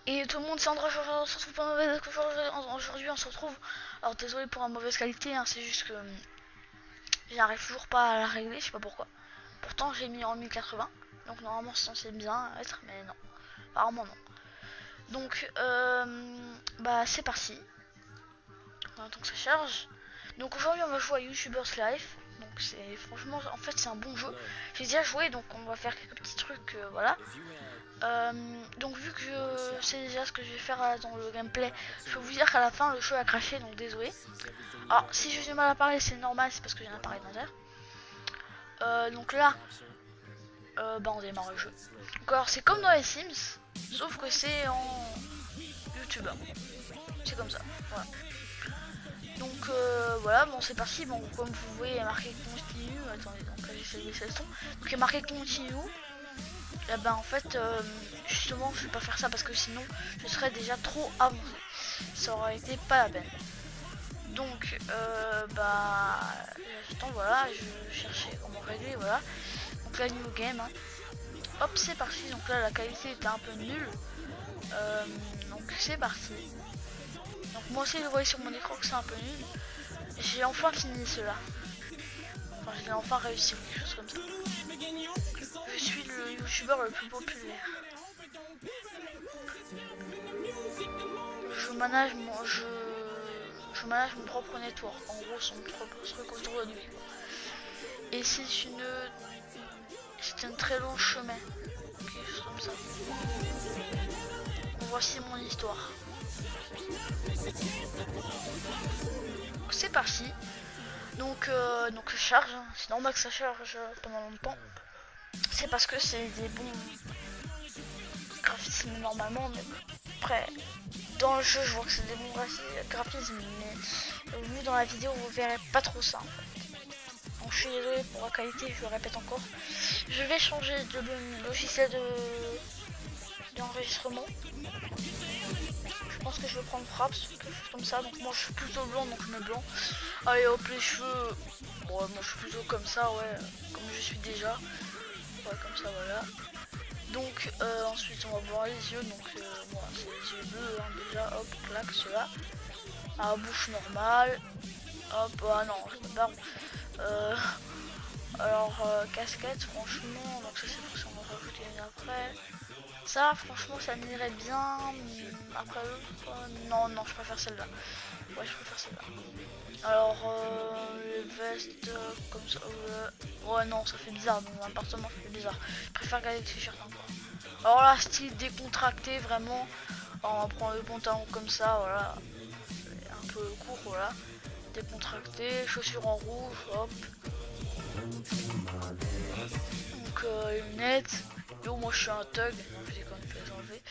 Et tout le monde, c'est André, on se retrouve pour aujourd'hui, on se retrouve. Alors désolé pour la mauvaise qualité, hein, c'est juste que j'arrive toujours pas à la régler, je sais pas pourquoi. Pourtant j'ai mis en 1080, donc normalement c'est censé bien être, mais non, apparemment non. Donc bah c'est parti, on attend que ça charge. Donc aujourd'hui on va jouer à YouTubers Life. Donc c'est franchement, en fait c'est un bon jeu. J'ai déjà joué, donc on va faire quelques petits trucs, voilà. Donc vu que je sais déjà ce que je vais faire dans le gameplay, je peux vous dire qu'à la fin le jeu a craché, donc désolé. Alors si j'ai du mal à parler c'est normal, c'est parce que j'ai un appareil dentaire. Donc là, bah on démarre le jeu. Donc alors c'est comme dans les Sims, sauf que c'est en YouTuber. C'est comme ça, voilà. Donc voilà, bon c'est parti, bon comme vous voyez il y a marqué continue, attendez, donc là j'essaie de baisser le son. Donc il y a marqué continue, et ben en fait justement je vais pas faire ça parce que sinon je serais déjà trop avancé. Ça aurait été pas la peine. Donc bah j'attends, voilà, je cherchais comment régler, voilà. Donc là new game, hein. Hop c'est parti, donc là la qualité était un peu nulle. Donc c'est parti. Donc moi aussi vous voyez sur mon écran que c'est un peu nul. J'ai enfin fini cela. Enfin j'ai enfin réussi ou quelque chose comme ça. Je suis le youtubeur le plus populaire. Je manage mon propre network. En gros, son propre truc autour de lui. Et c'est un très long chemin. Quelque chose comme ça. Voici mon histoire. Donc c'est parti. Donc ça charge. Hein. C'est normal que ça charge pendant longtemps. C'est parce que c'est des bons graphismes normalement, mais après dans le jeu je vois que c'est des bons graphismes, mais vu dans la vidéo vous verrez pas trop ça en fait. Donc je suis désolé pour la qualité, je le répète encore. Je vais changer de logiciel d'enregistrement. Je pense que je vais prendre Fraps, quelque chose comme ça. Donc moi je suis plutôt blanc, donc je mets blanc. Allez hop les cheveux. Bon moi je suis plutôt comme ça, ouais, comme je suis déjà. Ouais comme ça voilà. Donc ensuite on va voir les yeux, donc voilà, c'est les yeux bleus hein, déjà, hop, clac, cela. La bouche normale, hop, ah non, je me barre. Euh, alors casquette, franchement, donc ça c'est pour ça on va rajouter une après. Ça franchement ça m'irait bien, après non, non, je préfère celle-là. Ouais, je préfère celle-là. Alors les vestes comme ça, ouais non, ça fait bizarre, dans un appartement ça fait bizarre. Je préfère garder le t-shirt encore. Alors là, style décontracté, vraiment. Alors, on va prendre le pantalon comme ça, voilà. Un peu court, voilà. Décontracté, chaussures en rouge, hop. Donc, lunettes. Yo, moi je suis un thug. Non, je déconne, je vais les enlever.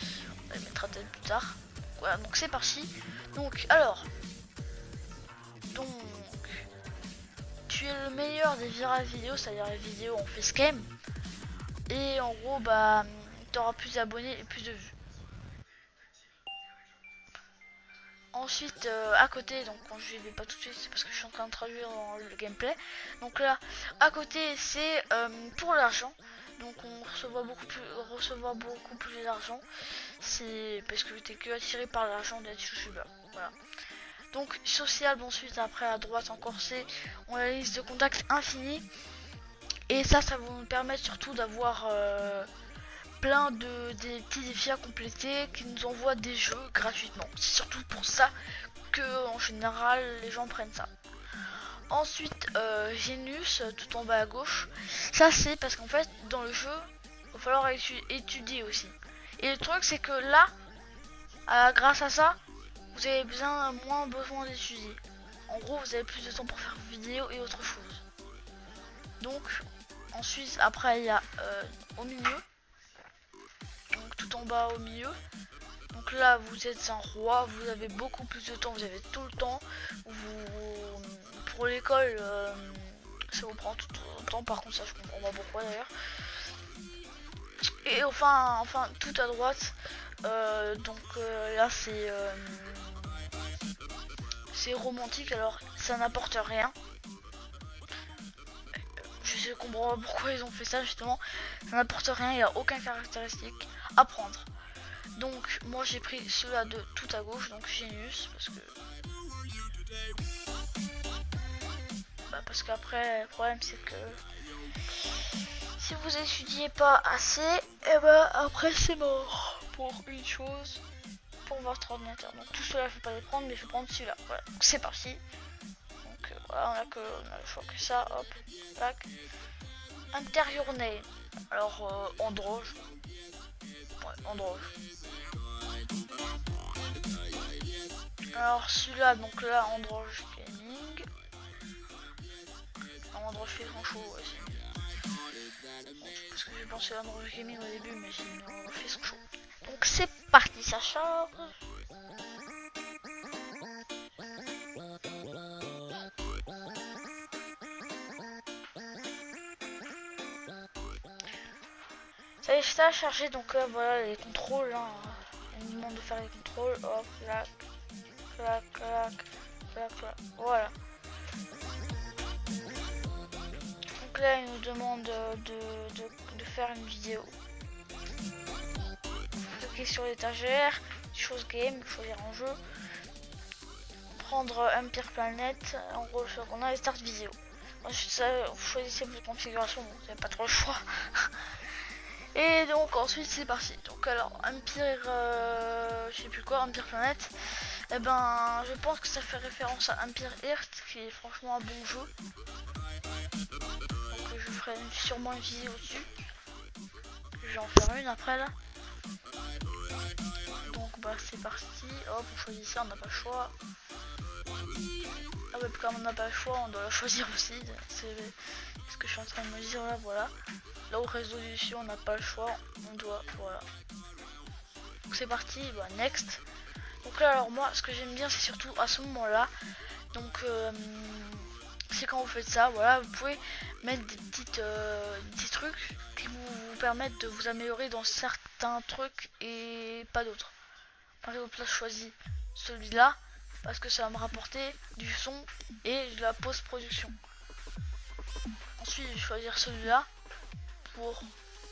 On va les mettre à tête plus tard. Voilà, donc c'est parti. Donc, alors. Donc. Tu es le meilleur des virales vidéo, c'est-à-dire les vidéos en facecam. Et en gros, bah. T'auras plus d'abonnés et plus de vues. Ensuite, à côté, donc quand je vais pas tout de suite, c'est parce que je suis en train de traduire dans le gameplay. Donc là, à côté, c'est pour l'argent. Donc on recevra beaucoup plus d'argent. C'est parce que t'es que attiré par l'argent d'être youtubeur. Voilà. Donc social, bon, ensuite après à droite encore c'est on a la liste de contacts infinie. Et ça va nous permettre surtout d'avoir plein des petits défis à compléter qui nous envoient des jeux gratuitement. C'est surtout pour ça que en général les gens prennent ça. Ensuite Genius tout en bas à gauche, ça c'est parce qu'en fait dans le jeu il va falloir étudier aussi. Et le truc c'est que là grâce à ça vous avez moins besoin d'étudier. En gros vous avez plus de temps pour faire vos vidéos et autre chose. Donc ensuite après il y a au milieu, donc tout en bas au milieu. Donc là vous êtes un roi, vous avez beaucoup plus de temps, vous avez tout le temps. Pour l'école ça vous prend tout le temps, par contre ça je comprends pas pourquoi d'ailleurs. Et enfin tout à droite, donc là c'est romantique, alors ça n'apporte rien. Je comprends pas pourquoi ils ont fait ça justement. Ça n'apporte rien, il n'y a aucune caractéristique à prendre. Donc moi j'ai pris ceux-là de tout à gauche, donc Genius, parce qu'après le problème c'est que si vous étudiez pas assez, et après c'est mort pour une chose, pour votre ordinateur. Donc tout cela je vais pas les prendre, mais je vais prendre celui-là. Voilà, donc c'est parti. Donc voilà, on a le choix que ça, hop, tac. Interior name, alors Androge. Ouais, Androge. Alors celui-là, donc là, Androge Gaming. Androge fait grand chaud, ouais, parce que j'ai pensé à Androge Gaming au début, mais j'ai fait son chaud. Donc c'est parti, ça charge. Ça y est, ça a chargé, donc voilà les contrôles. Hein. On nous demande de faire les contrôles. Hop, clac, clac, clac, clac, clac. Voilà. Donc là, il nous demande de faire une vidéo. Cliquer sur l'étagère, chose game, choisir en jeu. Prendre Empire Planet. En gros, on a les start vidéo. Ensuite, ça, vous choisissez votre configuration, vous n'avez pas trop le choix. Et donc ensuite c'est parti. Donc alors Empire, je sais plus quoi, Empire Planet. Et ben je pense que ça fait référence à Empire Earth, qui est franchement un bon jeu. Donc je ferai sûrement une vidéo dessus. Je vais en faire une après là. Donc bah c'est parti. Hop, on choisit ça, on n'a pas le choix. Ah ouais, comme on n'a pas le choix, on doit la choisir aussi. C'est ce que je suis en train de me dire là, voilà. Là où résolution on n'a pas le choix, on doit, voilà. Donc c'est parti, bah next. Donc là alors moi ce que j'aime bien c'est surtout à ce moment là. Donc c'est quand vous faites ça, voilà, vous pouvez mettre des petits trucs qui vous permettent de vous améliorer dans certains trucs et pas d'autres. Par exemple là je choisis celui-là parce que ça va me rapporter du son et de la post-production. Ensuite je vais choisir celui-là pour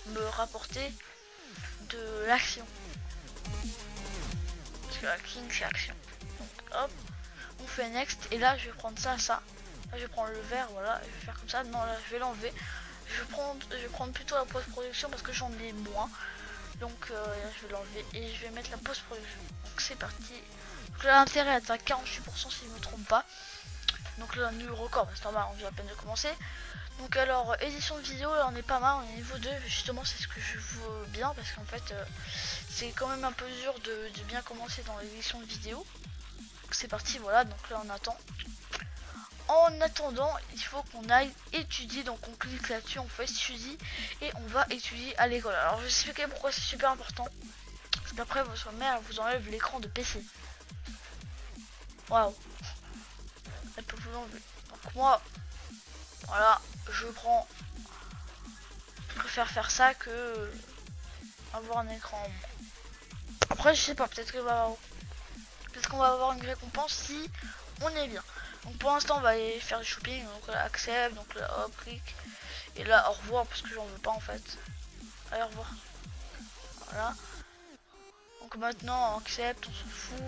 me rapporter de l'action, parce que acting c'est action. Donc hop, on fait next et là je vais prendre ça, là je vais prendre le vert, voilà, je vais faire comme ça. Non, là je vais l'enlever, je vais prendre plutôt la post-production parce que j'en ai moins, donc je vais l'enlever et je vais mettre la post-production. Donc c'est parti. Donc là l'intérêt est à 48% si je me trompe pas. Donc là nul record, c'est normal, on vient à peine de commencer. Donc alors édition de vidéo, là on est pas mal, on est niveau 2, justement c'est ce que je veux bien, parce qu'en fait c'est quand même un peu dur de bien commencer dans l'édition de vidéo. Donc c'est parti, voilà, donc là on attend. En attendant, il faut qu'on aille étudier, donc on clique là-dessus, on fait étudier et on va étudier à l'école. Alors je vais expliquer pourquoi c'est super important, parce qu'après votre mère vous enlève l'écran de PC. Waouh, elle peut vous l'enlever. Donc moi, voilà, je préfère faire ça que avoir un écran. Après je sais pas, peut-être qu'on va avoir une récompense si on est bien. Donc pour l'instant on va aller faire du shopping, donc là accepte, donc là hop clic, et là au revoir parce que j'en veux pas en fait. Allez, au revoir. Voilà. Donc maintenant on accepte, on s'en fout.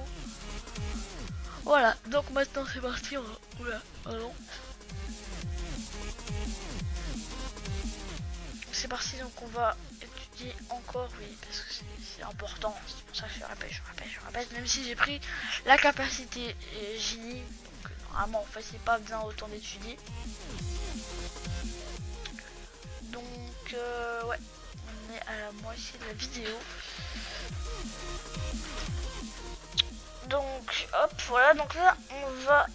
Voilà, donc maintenant c'est parti, oula, pardon. C'est parti, donc on va étudier encore, oui, parce que c'est important, c'est pour ça que je répète, même si j'ai pris la capacité génie, donc normalement en fait c'est pas bien autant d'étudier. Donc ouais, on est à la moitié de la vidéo. Donc hop, voilà, donc là on va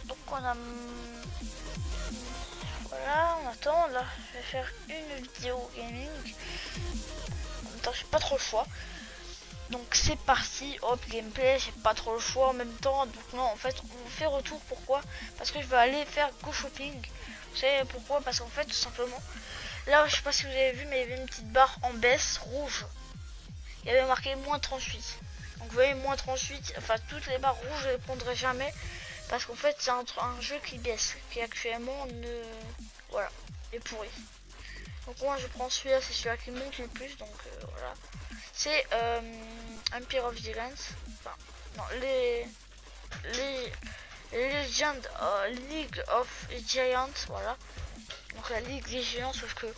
donc on a voilà, on attend, là je vais faire une vidéo gaming. En même temps j'ai pas trop le choix. Donc c'est parti, hop, gameplay, j'ai pas trop le choix en même temps. Donc non, en fait on fait retour, pourquoi? Parce que je vais aller faire go shopping. Vous savez pourquoi? Parce qu'en fait tout simplement, là je sais pas si vous avez vu, mais il y avait une petite barre en baisse rouge. Il y avait marqué moins 38. Donc vous voyez moins 38, enfin toutes les barres rouges je les prendrai jamais. Parce qu'en fait c'est un jeu qui baisse, qui actuellement ne... voilà, est pourri. Donc moi je prends celui-là, c'est celui-là qui monte le plus, donc voilà. c'est Empire of Giants. Enfin, non, les Legend League of Giants, voilà. Donc la Ligue des Géants, sauf que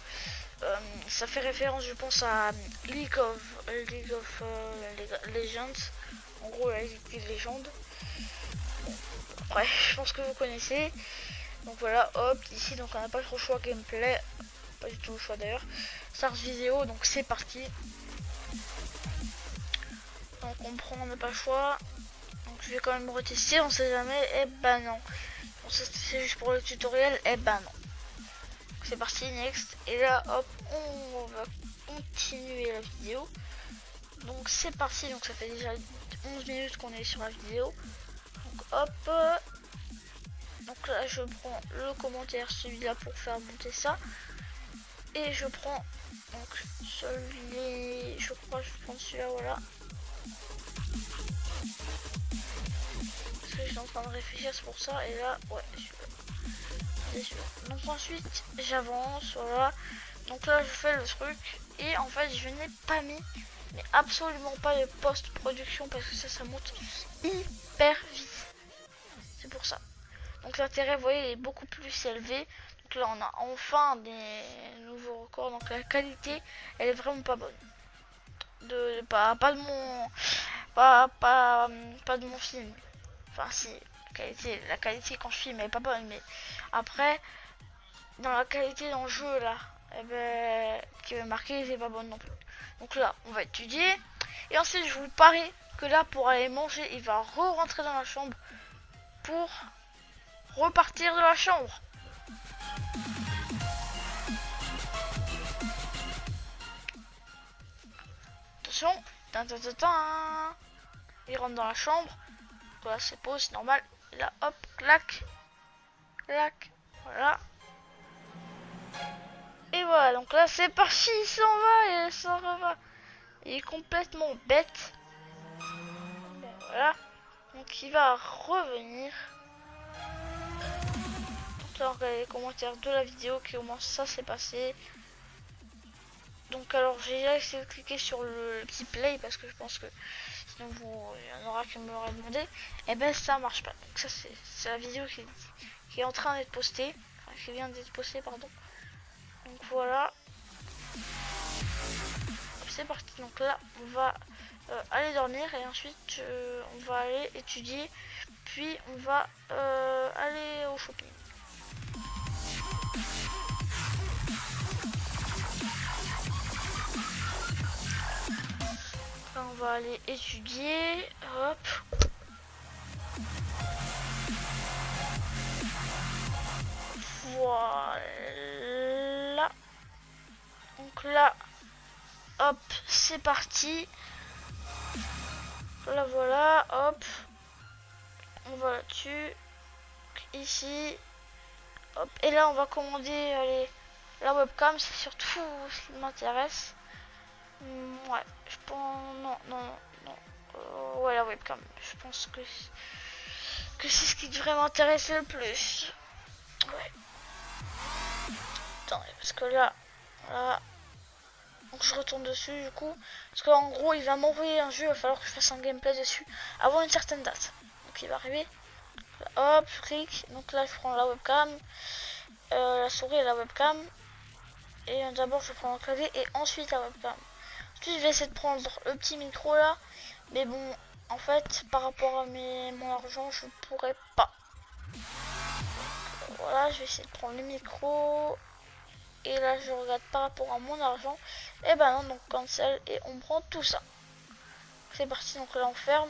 ça fait référence, je pense, à League of Legends. En gros, la Ligue des légendes. Après, je pense que vous connaissez. Donc voilà, hop, ici, donc on n'a pas trop le choix gameplay. Pas du tout le choix d'ailleurs. Start vidéo, donc c'est parti. Donc on prend, on n'a pas le choix. Donc je vais quand même retester, on sait jamais. Eh ben non. Bon, c'est juste pour le tutoriel. Eh ben non. C'est parti, next. Et là, hop, on va continuer la vidéo. Donc c'est parti, donc ça fait déjà 11 minutes qu'on est sur la vidéo. Donc hop. Donc là, je prends le commentaire, celui-là pour faire monter ça. Et je prends donc celui, je crois, je prends celui-là, voilà. Parce que j'étais en train de réfléchir, c'est pour ça. Et là, ouais, donc ensuite, j'avance, voilà. Donc là, je fais le truc. Et en fait, je n'ai pas mis, mais absolument pas de post-production parce que ça monte hyper vite. C'est pour ça. Donc l'intérêt, vous voyez, est beaucoup plus élevé. Donc là, on a enfin des nouveaux records. Donc la qualité, elle est vraiment pas bonne. Pas de mon pas de mon film. Enfin si, la qualité quand je filme elle est pas bonne, mais après dans la qualité dans le jeu là, eh ben, qui est marqué, c'est pas bonne non plus. Donc là, on va étudier et ensuite je vous parie que là pour aller manger, il va re-rentrer dans la chambre pour repartir de la chambre. Attention, il rentre dans la chambre. Voilà, c'est pause, c'est normal. Et là, hop, clac, clac, voilà. Et voilà, donc là, c'est parti, il s'en va, il s'en va. Il est complètement bête. Et voilà, donc il va revenir. Donc là, on regarde les commentaires de la vidéo, comment ça s'est passé. Donc alors, j'ai déjà essayé de cliquer sur le petit play parce que je pense que sinon il y en aura qui me l'auraient demandé. Et ben ça marche pas. Donc ça c'est la vidéo qui est en train d'être postée, enfin, qui vient d'être postée, pardon. Donc voilà, c'est parti. Donc là on va aller dormir et ensuite on va aller étudier, puis on va aller au shopping. Là, on va aller étudier, hop. Voilà. Donc là, hop, c'est parti. Là, voilà, hop. On va là-dessus. Ici. Hop. Et là, on va commander la webcam. C'est surtout ce qui m'intéresse. Ouais, je pense... Non. Ouais, la webcam. Je pense que c'est ce qui devrait m'intéresser le plus. Ouais. Attendez, parce que là... Donc je retourne dessus du coup. Parce qu'en gros il va m'envoyer un jeu, il va falloir que je fasse un gameplay dessus avant une certaine date. Donc il va arriver. Hop, je clique. Donc là je prends la webcam. La souris et la webcam. Et d'abord je prends le clavier et ensuite la webcam. Ensuite je vais essayer de prendre le petit micro là. Mais bon, en fait par rapport à mon argent je pourrais pas. Donc, voilà, je vais essayer de prendre le micro. Et là je regarde par rapport à mon argent. Et ben non, donc cancel et on prend tout ça. C'est parti, donc là on ferme.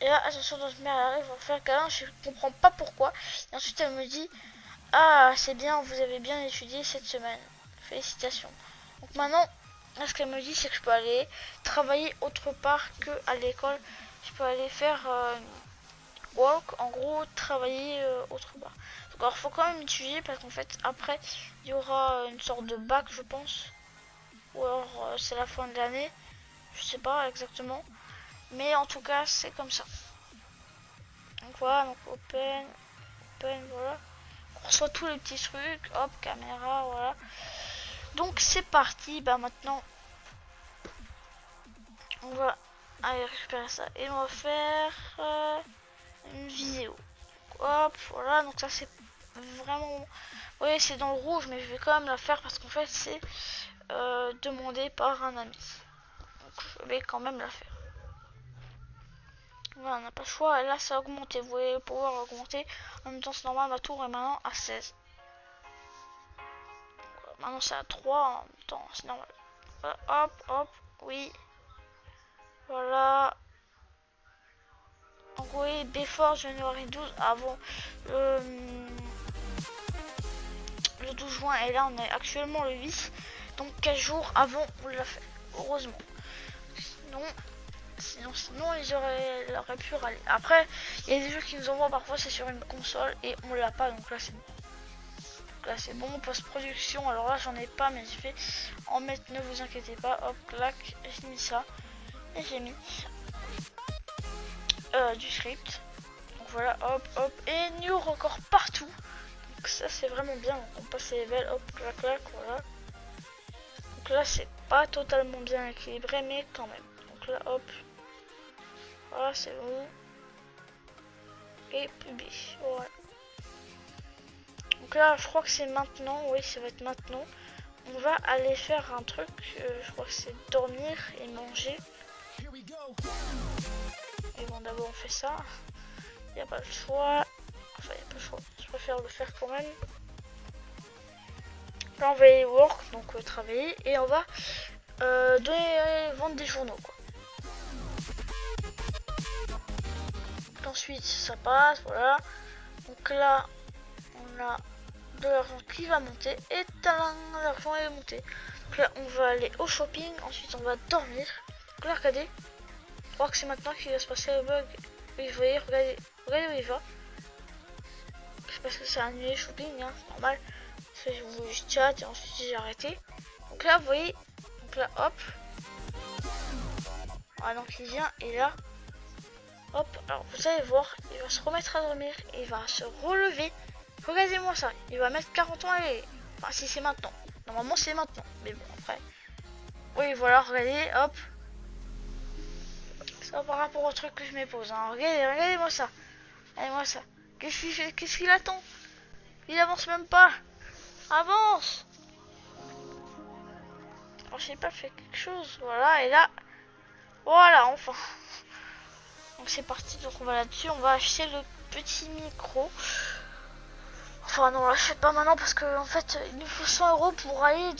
Et là attention, notre mère arrive, on va faire câlin, je comprends pas pourquoi. Et ensuite elle me dit, ah c'est bien, vous avez bien étudié cette semaine, félicitations. Donc maintenant, là, ce qu'elle me dit c'est que je peux aller travailler autre part que à l'école. Je peux aller faire work, en gros travailler autre part. Alors faut quand même étudier parce qu'en fait après il y aura une sorte de bac je pense. Ou alors c'est la fin de l'année. Je sais pas exactement. Mais en tout cas c'est comme ça. Donc voilà, donc open, voilà. On reçoit tous les petits trucs. Hop, caméra, voilà. Donc c'est parti. Bah maintenant On va aller récupérer ça et on va faire une vidéo. Hop, voilà, donc ça c'est vraiment... Oui, c'est dans le rouge, mais je vais quand même la faire parce qu'en fait c'est demandé par un ami. Donc je vais quand même la faire. Voilà, on n'a pas le choix. Et là, ça a augmenté. Vous voyez le power a augmenté. En même temps, c'est normal, ma tour est maintenant à 16. Voilà, maintenant, c'est à 3. En même temps, c'est normal. Voilà, hop, hop, oui. Voilà. Donc, vous voyez, Before January 12, avant le 12 juin. Et là, on est actuellement le 8. Donc, 15 jours avant, on l'a fait. Heureusement. Sinon ils auraient pu râler. Après, il y a des jeux qui nous envoient parfois, c'est sur une console et on l'a pas, donc là c'est bon. Donc là c'est bon, post-production, alors là j'en ai pas, mais je vais en mettre, ne vous inquiétez pas. Hop, clac, j'ai mis ça. Et j'ai mis du script. Donc voilà, hop, hop, et new record partout. Donc ça c'est vraiment bien, on passe les levels, hop, clac, clac, voilà. Donc là c'est pas totalement bien équilibré, mais quand même. Donc là, hop. Voilà, c'est bon. Et publier. Voilà. Donc là, je crois que c'est maintenant. Oui, ça va être maintenant. On va aller faire un truc. Je crois que c'est dormir et manger. Et bon, d'abord, on fait ça. Il n'y a pas le choix. Enfin, il n'y a pas le choix. Je préfère le faire quand même. Là, on va aller work, donc travailler. Et on va vendre des journaux, quoi. Ensuite ça passe, voilà. Donc là on a de l'argent qui va monter et l'argent est monté. Donc là on va aller au shopping, ensuite on va dormir. Donc là regardez, je crois que c'est maintenant qu'il va se passer le bug. Oui, vous voyez, regardez où il va. C'est parce que c'est annulé le shopping, hein, c'est normal. Je chat et ensuite j'ai arrêté. Donc là vous voyez, donc là hop. Voilà, donc il vient et là hop, alors vous allez voir, il va se remettre à dormir, il va se relever. Regardez-moi ça, il va mettre 40 ans et... Enfin, si c'est maintenant. Normalement, c'est maintenant. Mais bon, après... Oui, voilà, regardez, hop. Ça par rapport au truc que je me pose. Hein. Regardez-moi ça. Regardez-moi ça. Qu'est-ce qu'il attend? Il avance même pas. Avance. Alors, je sais pas, fait quelque chose. Voilà, et là... Voilà, enfin. Donc c'est parti, donc on va là-dessus, on va acheter le petit micro. Enfin non, on l'achète pas maintenant parce que en fait il nous faut 100 € pour aller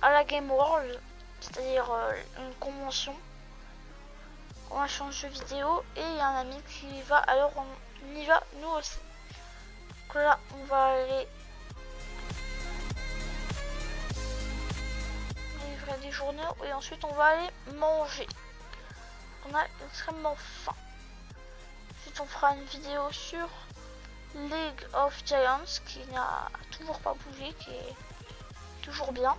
à la Game World, c'est-à-dire une convention. On va changer de vidéo et il y a un ami qui y va, alors on y va nous aussi. Donc là on va aller livrer des journaux et ensuite on va aller manger. On a extrêmement faim. Ensuite on fera une vidéo sur League of Giants qui n'a toujours pas bougé, qui est toujours bien.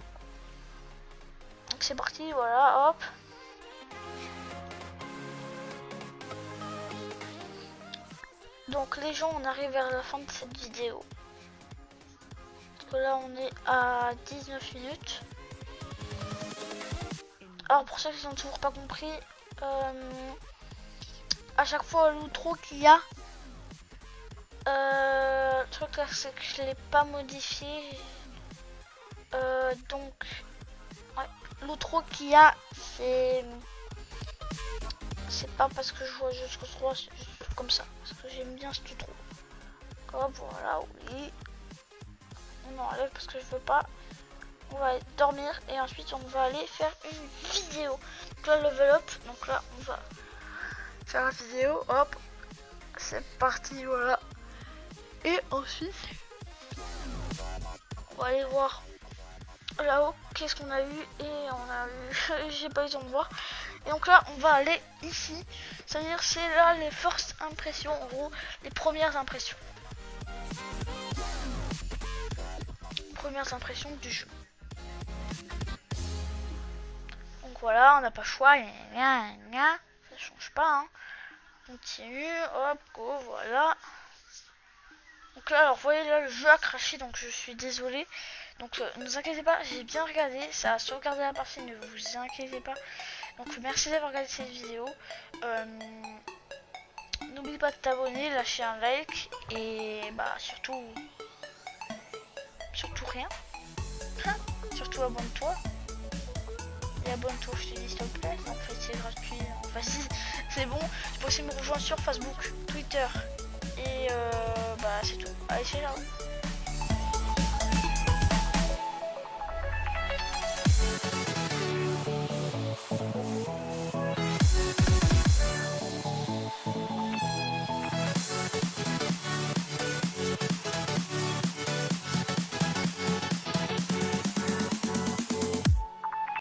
Donc c'est parti, voilà, hop. Donc les gens, on arrive vers la fin de cette vidéo. Donc là on est à 19 minutes. Alors pour ceux qui n'ont toujours pas compris, à chaque fois l'outro qu'il y a, le truc là c'est que je l'ai pas modifié. Donc ouais, l'outro qu'il y a, c'est pas parce que je joue à jusqu'au 3, c'est juste comme ça, parce que j'aime bien ce outro. Hop, voilà, oui. On enlève parce que je veux pas. On va aller dormir et ensuite on va aller faire une vidéo. Donc là level up, donc là on va faire la vidéo, hop, c'est parti, voilà. Et ensuite on va aller voir là-haut qu'est-ce qu'on a eu et on a eu j'ai pas eu le temps de voir. Et donc là on va aller ici, c'est à dire c'est là les first impressions, en gros les premières impressions du jeu. Donc voilà, on n'a pas le choix, ça change pas, hein. Continue, hop, go, voilà. Donc là, alors vous voyez là le jeu a craché, donc je suis désolé. Donc ne vous inquiétez pas, j'ai bien regardé, ça a sauvegardé la partie, ne vous inquiétez pas. Donc merci d'avoir regardé cette vidéo. N'oublie pas de t'abonner, lâcher un like et bah surtout rien. Surtout abonne-toi. Et abonne-toi, je te dis s'il te plaît. En fait c'est gratuit. Enfin si, c'est bon. Tu peux aussi me rejoindre sur Facebook, Twitter et bah c'est tout. Allez, ciao.